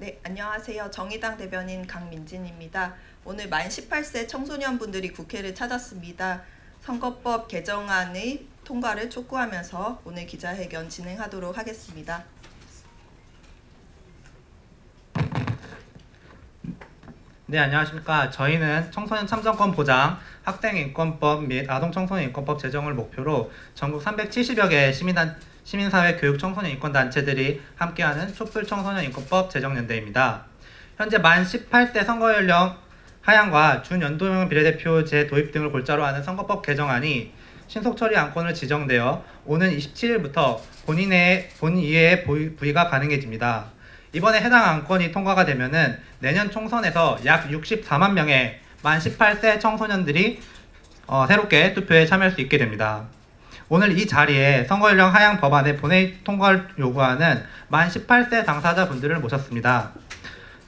네, 안녕하세요. 정의당 대변인 강민진입니다. 오늘 만 18세 청소년분들이 국회를 찾았습니다. 선거법 개정안의 통과를 촉구하면서 오늘 기자회견 진행하도록 하겠습니다. 네, 안녕하십니까. 저희는 청소년 참정권 보장, 학생인권법 및 아동청소년 인권법 제정을 목표로 전국 370여 개의 시민사회 교육 청소년 인권단체들이 함께하는 촛불 청소년 인권법 제정연대입니다. 현재 만 18세 선거연령 하향과 준연동형 비례대표제 도입 등을 골자로 하는 선거법 개정안이 신속 처리 안건으로 지정되어 오는 27일부터 본인 이외의 부의가 가능해집니다. 이번에 해당 안건이 통과가 되면은 내년 총선에서 약 64만 명의 만 18세 청소년들이 새롭게 투표에 참여할 수 있게 됩니다. 오늘 이 자리에 선거연령 하향 법안의 본회의 통과를 요구하는 만 18세 당사자분들을 모셨습니다.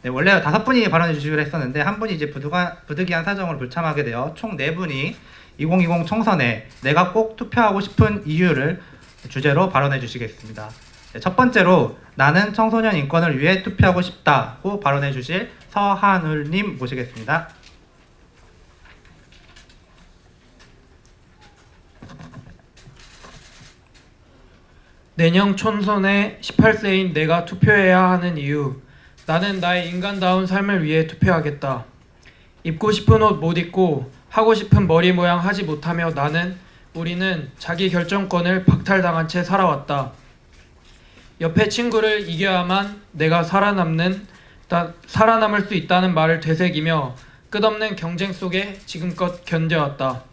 네, 원래 5분이 발언해 주시기로 했었는데 한 분이 이제 부득이한 사정으로 불참하게 되어 총 4분이 2020 총선에 내가 꼭 투표하고 싶은 이유를 주제로 발언해 주시겠습니다. 네, 첫 번째로 나는 청소년 인권을 위해 투표하고 싶다고 발언해 주실 서한울님 모시겠습니다. 내년 총선에 18세인 내가 투표해야 하는 이유. 나는 나의 인간다운 삶을 위해 투표하겠다. 입고 싶은 옷 못 입고 하고 싶은 머리 모양 하지 못하며 우리는 자기 결정권을 박탈당한 채 살아왔다. 옆에 친구를 이겨야만 내가 살아남을 수 있다는 말을 되새기며 끝없는 경쟁 속에 지금껏 견뎌왔다.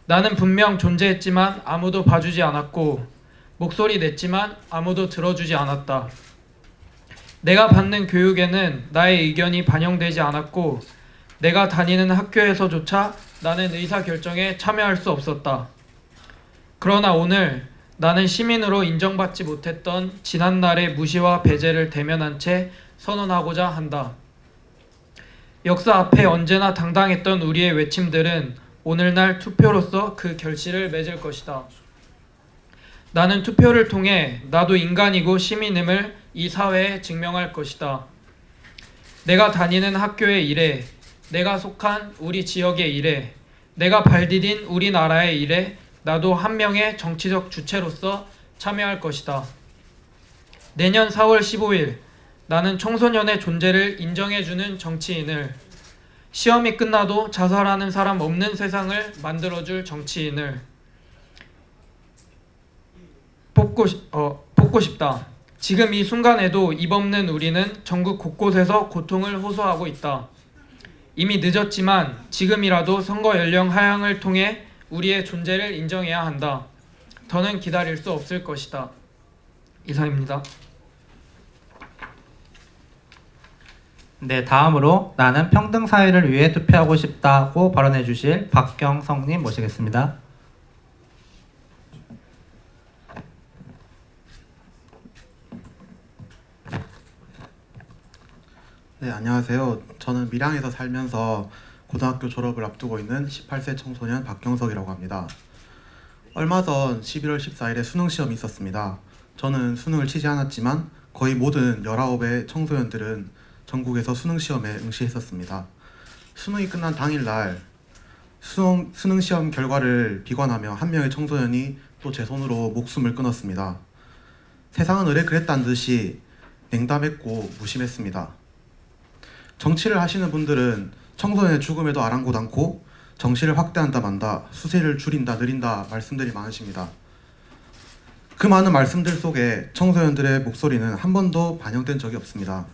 나는 분명 존재했지만 아무도 봐주지 않았고 목소리 냈지만 아무도 들어주지 않았다. 내가 받는 교육에는 나의 의견이 반영되지 않았고 내가 다니는 학교에서조차 나는 의사결정에 참여할 수 없었다. 그러나 오늘 나는 시민으로 인정받지 못했던 지난날의 무시와 배제를 대면한 채 선언하고자 한다. 역사 앞에 언제나 당당했던 우리의 외침들은 오늘날 투표로서 그 결실을 맺을 것이다. 나는 투표를 통해 나도 인간이고 시민임을 이 사회에 증명할 것이다. 내가 다니는 학교의 일에, 내가 속한 우리 지역의 일에, 내가 발디딘 우리나라의 일에 나도 한 명의 정치적 주체로서 참여할 것이다. 내년 4월 15일 나는 청소년의 존재를 인정해주는 정치인을, 시험이 끝나도 자살하는 사람 없는 세상을 만들어줄 정치인을 뽑고 싶다. 지금 이 순간에도 입 없는 우리는 전국 곳곳에서 고통을 호소하고 있다. 이미 늦었지만 지금이라도 선거 연령 하향을 통해 우리의 존재를 인정해야 한다. 더는 기다릴 수 없을 것이다. 이상입니다. 네, 다음으로 나는 평등 사회를 위해 투표하고 싶다고 발언해 주실 박경성님 모시겠습니다. 네, 안녕하세요. 저는 밀양에서 살면서 고등학교 졸업을 앞두고 있는 18세 청소년 박경석이라고 합니다. 얼마 전 11월 14일에 수능 시험이 있었습니다. 저는 수능을 치지 않았지만 거의 모든 19의 청소년들은 전국에서 수능 시험에 응시했었습니다. 수능이 끝난 당일날 수능 시험 결과를 비관하며 한 명의 청소년이 또 제 손으로 목숨을 끊었습니다. 세상은 의뢰 그랬다는 듯이 냉담했고 무심했습니다. 정치를 하시는 분들은 청소년의 죽음에도 아랑곳 않고 정치를 확대한다 만다, 수세를 줄인다 느린다 말씀들이 많으십니다. 그 많은 말씀들 속에 청소년들의 목소리는 한 번도 반영된 적이 없습니다.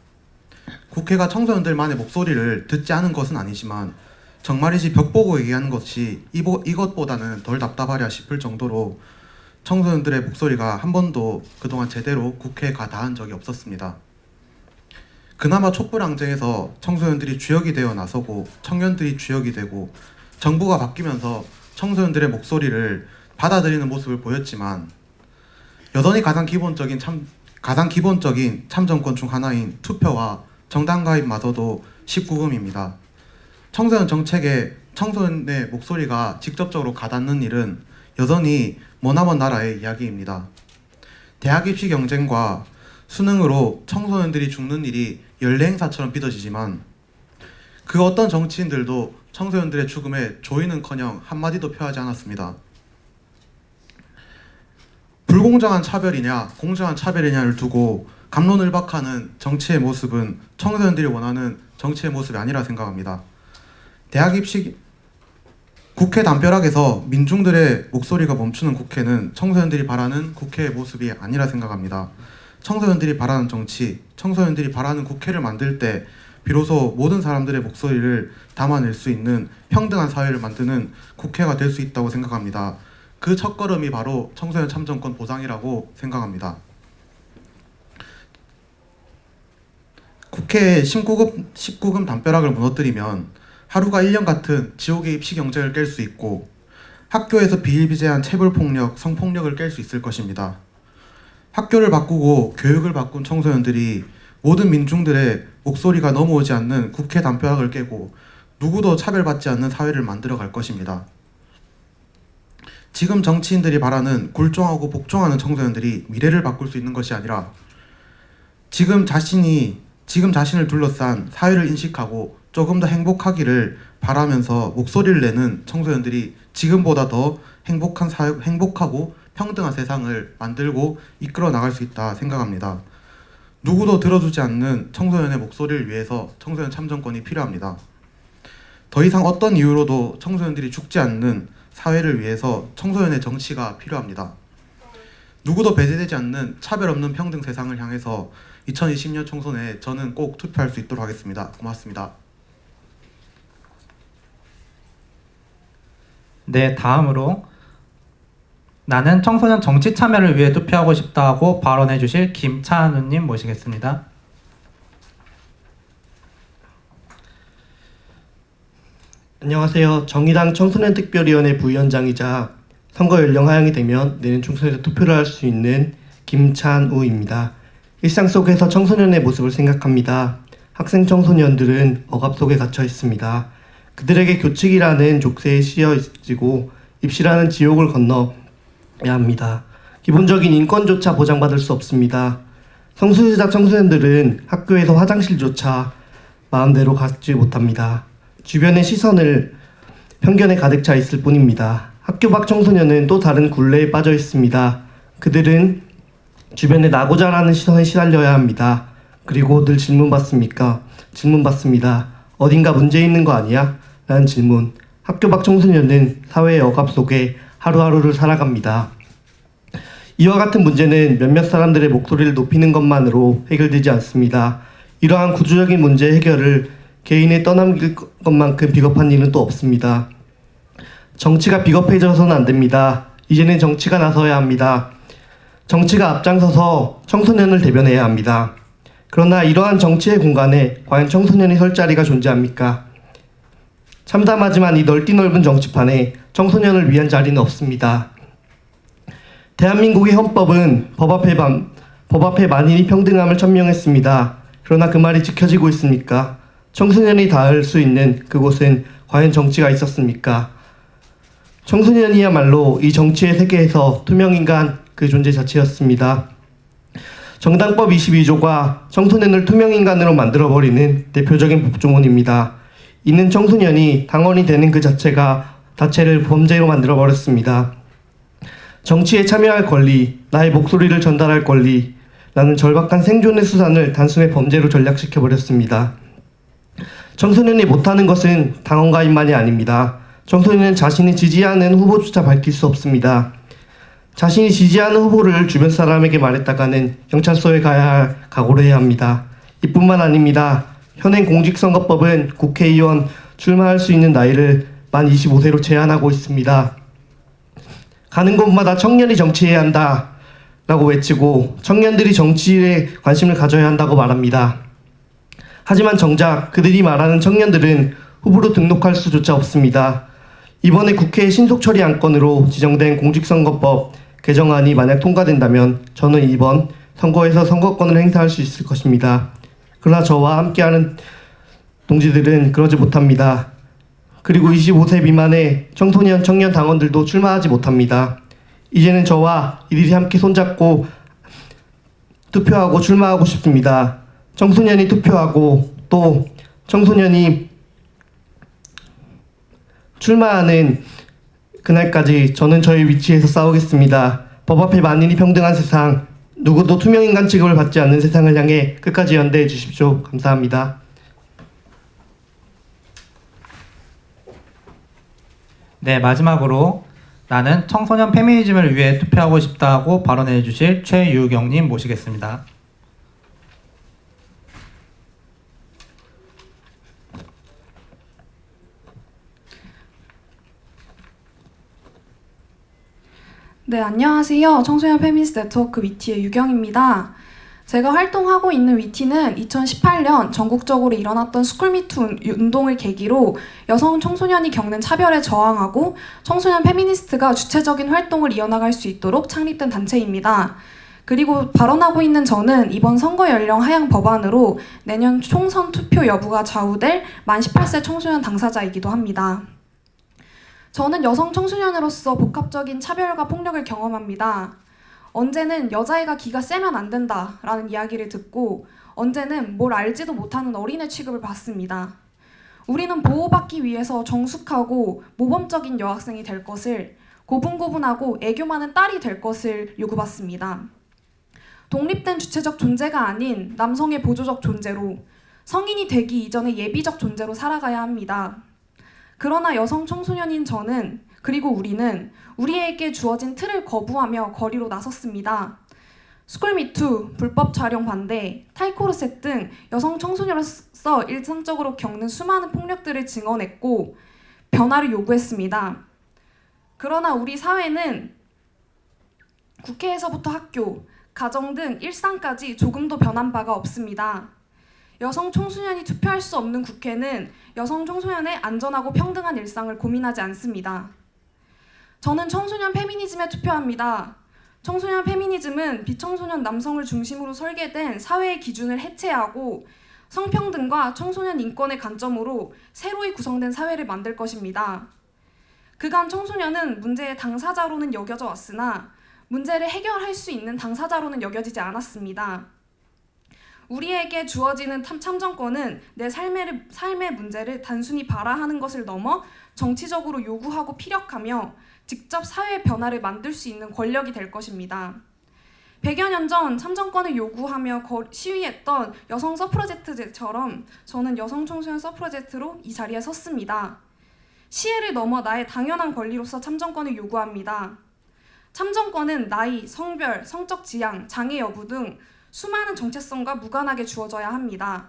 국회가 청소년들만의 목소리를 듣지 않은 것은 아니지만 정말이지 벽 보고 얘기하는 것이 이것보다는 덜 답답하랴 싶을 정도로 청소년들의 목소리가 한 번도 그동안 제대로 국회에 가 닿은 적이 없었습니다. 그나마 촛불항쟁에서 청소년들이 주역이 되어 나서고 청년들이 주역이 되고 정부가 바뀌면서 청소년들의 목소리를 받아들이는 모습을 보였지만 여전히 가장 기본적인 참정권 중 하나인 투표와 정당 가입마저도 19금입니다. 청소년 정책에 청소년의 목소리가 직접적으로 가닿는 일은 여전히 머나먼 나라의 이야기입니다. 대학 입시 경쟁과 수능으로 청소년들이 죽는 일이 연례 행사처럼 빚어지지만 그 어떤 정치인들도 청소년들의 죽음에 조의는커녕 한마디도 표하지 않았습니다. 불공정한 차별이냐 공정한 차별이냐를 두고 갑론을박하는 정치의 모습은 청소년들이 원하는 정치의 모습이 아니라 생각합니다. 대학 입시 국회 담벼락에서 민중들의 목소리가 멈추는 국회는 청소년들이 바라는 국회의 모습이 아니라 생각합니다. 청소년들이 바라는 정치, 청소년들이 바라는 국회를 만들 때 비로소 모든 사람들의 목소리를 담아낼 수 있는 평등한 사회를 만드는 국회가 될 수 있다고 생각합니다. 그 첫걸음이 바로 청소년 참정권 보장이라고 생각합니다. 국회의 19금 담벼락을 무너뜨리면 하루가 1년 같은 지옥의 입시 경쟁을 깰 수 있고 학교에서 비일비재한 체불폭력, 성폭력을 깰 수 있을 것입니다. 학교를 바꾸고 교육을 바꾼 청소년들이 모든 민중들의 목소리가 넘어오지 않는 국회 담벼락을 깨고 누구도 차별받지 않는 사회를 만들어 갈 것입니다. 지금 정치인들이 바라는 굴종하고 복종하는 청소년들이 미래를 바꿀 수 있는 것이 아니라 지금 자신을 둘러싼 사회를 인식하고 조금 더 행복하기를 바라면서 목소리를 내는 청소년들이 지금보다 더 행복하고 평등한 세상을 만들고 이끌어 나갈 수 있다 생각합니다. 누구도 들어주지 않는 청소년의 목소리를 위해서 청소년 참정권이 필요합니다. 더 이상 어떤 이유로도 청소년들이 죽지 않는 사회를 위해서 청소년의 정치가 필요합니다. 누구도 배제되지 않는 차별 없는 평등 세상을 향해서 2020년 총선에 저는 꼭 투표할 수 있도록 하겠습니다. 고맙습니다. 네, 다음으로 나는 청소년 정치 참여를 위해 투표하고 싶다고 발언해 주실 김찬우님 모시겠습니다. 안녕하세요. 정의당 청소년특별위원회 부위원장이자 선거 연령 하향이 되면 내년 총선에서 투표를 할 수 있는 김찬우입니다. 일상 속에서 청소년의 모습을 생각합니다. 학생 청소년들은 억압 속에 갇혀 있습니다. 그들에게 교칙이라는 족쇄에 씌어지고 입시라는 지옥을 건너야 합니다. 기본적인 인권조차 보장받을 수 없습니다. 성소수자 청소년들은 학교에서 화장실조차 마음대로 갖지 못합니다. 주변의 시선을 편견에 가득 차 있을 뿐입니다. 학교 밖 청소년은 또 다른 굴레에 빠져 있습니다. 그들은 주변에 나고 자라는 시선에 시달려야 합니다. 그리고 늘 질문받습니다. 어딘가 문제 있는 거 아니야? 라는 질문. 학교 밖 청소년은 사회의 억압 속에 하루하루를 살아갑니다. 이와 같은 문제는 몇몇 사람들의 목소리를 높이는 것만으로 해결되지 않습니다. 이러한 구조적인 문제 해결을 개인에 떠넘길 것만큼 비겁한 일은 또 없습니다. 정치가 비겁해져서는 안 됩니다. 이제는 정치가 나서야 합니다. 정치가 앞장서서 청소년을 대변해야 합니다. 그러나 이러한 정치의 공간에 과연 청소년이 설 자리가 존재합니까? 참담하지만 이 넓은 정치판에 청소년을 위한 자리는 없습니다. 대한민국의 헌법은 법 앞에 만인이 평등함을 천명했습니다. 그러나 그 말이 지켜지고 있습니까? 청소년이 닿을 수 있는 그곳은 과연 정치가 있었습니까? 청소년이야말로 이 정치의 세계에서 투명인간 그 존재 자체였습니다. 정당법 22조가 청소년을 투명인간으로 만들어버리는 대표적인 법조문입니다. 이는 청소년이 당원이 되는 그 자체를 범죄로 만들어버렸습니다. 정치에 참여할 권리, 나의 목소리를 전달할 권리라는 절박한 생존의 수단을 단숨에 범죄로 전락시켜버렸습니다. 청소년이 못하는 것은 당원 가입만이 아닙니다. 청소년은 자신이 지지하는 후보조차 밝힐 수 없습니다. 자신이 지지하는 후보를 주변 사람에게 말했다가는 경찰서에 가야 할 각오를 해야 합니다. 이뿐만 아닙니다. 현행 공직선거법은 국회의원 출마할 수 있는 나이를 만 25세로 제한하고 있습니다. 가는 곳마다 청년이 정치해야 한다 라고 외치고 청년들이 정치에 관심을 가져야 한다고 말합니다. 하지만 정작 그들이 말하는 청년들은 후보로 등록할 수조차 없습니다. 이번에 국회 신속 처리 안건으로 지정된 공직선거법 개정안이 만약 통과된다면 저는 이번 선거에서 선거권을 행사할 수 있을 것입니다. 그러나 저와 함께하는 동지들은 그러지 못합니다. 그리고 25세 미만의 청소년, 청년 당원들도 출마하지 못합니다. 이제는 저와 이들이 함께 손잡고 투표하고 출마하고 싶습니다. 청소년이 투표하고 또 청소년이 출마하는 그날까지 저는 저의 위치에서 싸우겠습니다. 법 앞에 만인이 평등한 세상, 누구도 투명인간 취급을 받지 않는 세상을 향해 끝까지 연대해 주십시오. 감사합니다. 네, 마지막으로 나는 청소년 페미니즘을 위해 투표하고 싶다고 발언해 주실 최유경님 모시겠습니다. 네, 안녕하세요. 청소년 페미니스트 네트워크 위티의 유경입니다. 제가 활동하고 있는 위티는 2018년 전국적으로 일어났던 스쿨미투 운동을 계기로 여성 청소년이 겪는 차별에 저항하고 청소년 페미니스트가 주체적인 활동을 이어나갈 수 있도록 창립된 단체입니다. 그리고 발언하고 있는 저는 이번 선거 연령 하향 법안으로 내년 총선 투표 여부가 좌우될 만 18세 청소년 당사자이기도 합니다. 저는 여성 청소년으로서 복합적인 차별과 폭력을 경험합니다. 언제는 여자애가 기가 세면 안 된다라는 이야기를 듣고 언제는 뭘 알지도 못하는 어린애 취급을 받습니다. 우리는 보호받기 위해서 정숙하고 모범적인 여학생이 될 것을, 고분고분하고 애교 많은 딸이 될 것을 요구받습니다. 독립된 주체적 존재가 아닌 남성의 보조적 존재로, 성인이 되기 이전의 예비적 존재로 살아가야 합니다. 그러나 여성 청소년인 저는, 그리고 우리는 우리에게 주어진 틀을 거부하며 거리로 나섰습니다. 스쿨미투, 불법 촬영 반대, 타이코르셋 등 여성 청소년으로서 일상적으로 겪는 수많은 폭력들을 증언했고 변화를 요구했습니다. 그러나 우리 사회는 국회에서부터 학교, 가정 등 일상까지 조금도 변한 바가 없습니다. 여성 청소년이 투표할 수 없는 국회는 여성 청소년의 안전하고 평등한 일상을 고민하지 않습니다. 저는 청소년 페미니즘에 투표합니다. 청소년 페미니즘은 비청소년 남성을 중심으로 설계된 사회의 기준을 해체하고 성평등과 청소년 인권의 관점으로 새로이 구성된 사회를 만들 것입니다. 그간 청소년은 문제의 당사자로는 여겨져 왔으나 문제를 해결할 수 있는 당사자로는 여겨지지 않았습니다. 우리에게 주어지는 참정권은 내 삶의 문제를 단순히 발화하는 것을 넘어 정치적으로 요구하고 피력하며 직접 사회의 변화를 만들 수 있는 권력이 될 것입니다. 100여 년 전 참정권을 요구하며 시위했던 여성 서프라제트처럼 저는 여성 청소년 서프라제트로 이 자리에 섰습니다. 시혜를 넘어 나의 당연한 권리로서 참정권을 요구합니다. 참정권은 나이, 성별, 성적 지향, 장애 여부 등 수많은 정체성과 무관하게 주어져야 합니다.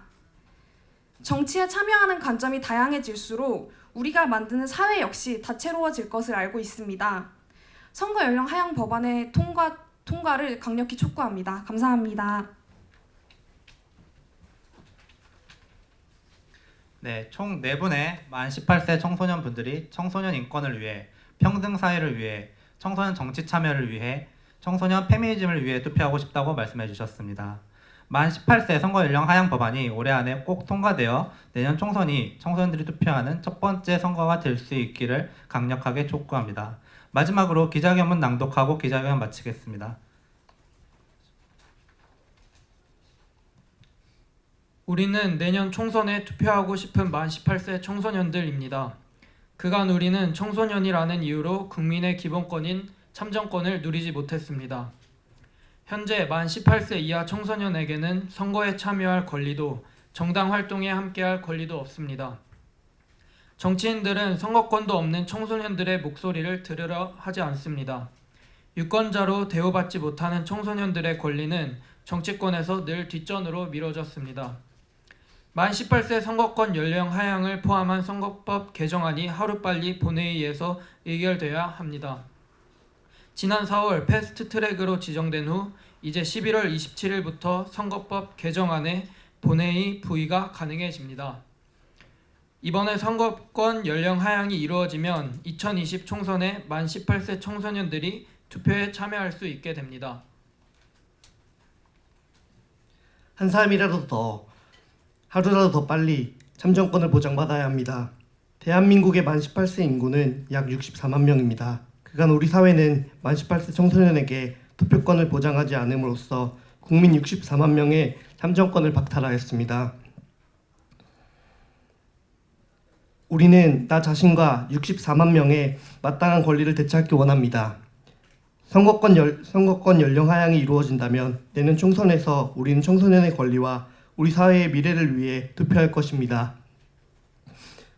정치에 참여하는 관점이 다양해질수록 우리가 만드는 사회 역시 다채로워질 것을 알고 있습니다. 선거 연령 하향 법안의 통과를 강력히 촉구합니다. 감사합니다. 네, 총 4분의 만 18세 청소년 분들이 청소년 인권을 위해, 평등 사회를 위해, 청소년 정치 참여를 위해, 청소년 페미니즘을 위해 투표하고 싶다고 말씀해 주셨습니다. 만 18세 선거 연령 하향 법안이 올해 안에 꼭 통과되어 내년 총선이 청소년들이 투표하는 첫 번째 선거가 될 수 있기를 강력하게 촉구합니다. 마지막으로 기자회견문 낭독하고 기자회견 마치겠습니다. 우리는 내년 총선에 투표하고 싶은 만 18세 청소년들입니다. 그간 우리는 청소년이라는 이유로 국민의 기본권인 참정권을 누리지 못했습니다. 현재 만 18세 이하 청소년에게는 선거에 참여할 권리도 정당 활동에 함께할 권리도 없습니다. 정치인들은 선거권도 없는 청소년들의 목소리를 들으려 하지 않습니다. 유권자로 대우받지 못하는 청소년들의 권리는 정치권에서 늘 뒷전으로 미뤄졌습니다. 만 18세 선거권 연령 하향을 포함한 선거법 개정안이 하루빨리 본회의에서 의결돼야 합니다. 지난 4월 패스트트랙으로 지정된 후 이제 11월 27일부터 선거법 개정안의 본회의 부의가 가능해집니다. 이번에 선거권 연령 하향이 이루어지면 2020 총선에 만 18세 청소년들이 투표에 참여할 수 있게 됩니다. 한 사람이라도 더, 하루라도 더 빨리 참정권을 보장받아야 합니다. 대한민국의 만 18세 인구는 약 64만 명입니다. 그간 우리 사회는 만 18세 청소년에게 투표권을 보장하지 않음으로써 국민 64만 명의 참정권을 박탈하였습니다. 우리는 나 자신과 64만 명의 마땅한 권리를 되찾기 원합니다. 선거권 연령 하향이 이루어진다면 내년 총선에서 우리는 청소년의 권리와 우리 사회의 미래를 위해 투표할 것입니다.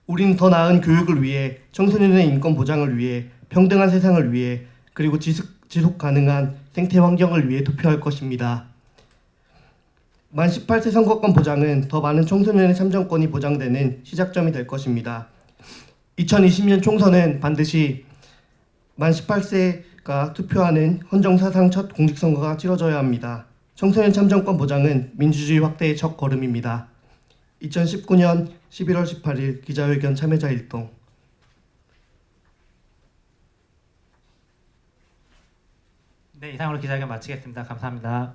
우리는 더 나은 교육을 위해, 청소년의 인권 보장을 위해, 평등한 세상을 위해, 그리고 지속 가능한 생태 환경을 위해 투표할 것입니다. 만 18세 선거권 보장은 더 많은 청소년의 참정권이 보장되는 시작점이 될 것입니다. 2020년 총선은 반드시 만 18세가 투표하는 헌정사상 첫 공직선거가 치러져야 합니다. 청소년 참정권 보장은 민주주의 확대의 첫 걸음입니다. 2019년 11월 18일 기자회견 참여자 일동. 네, 이상으로 기자회견 마치겠습니다. 감사합니다.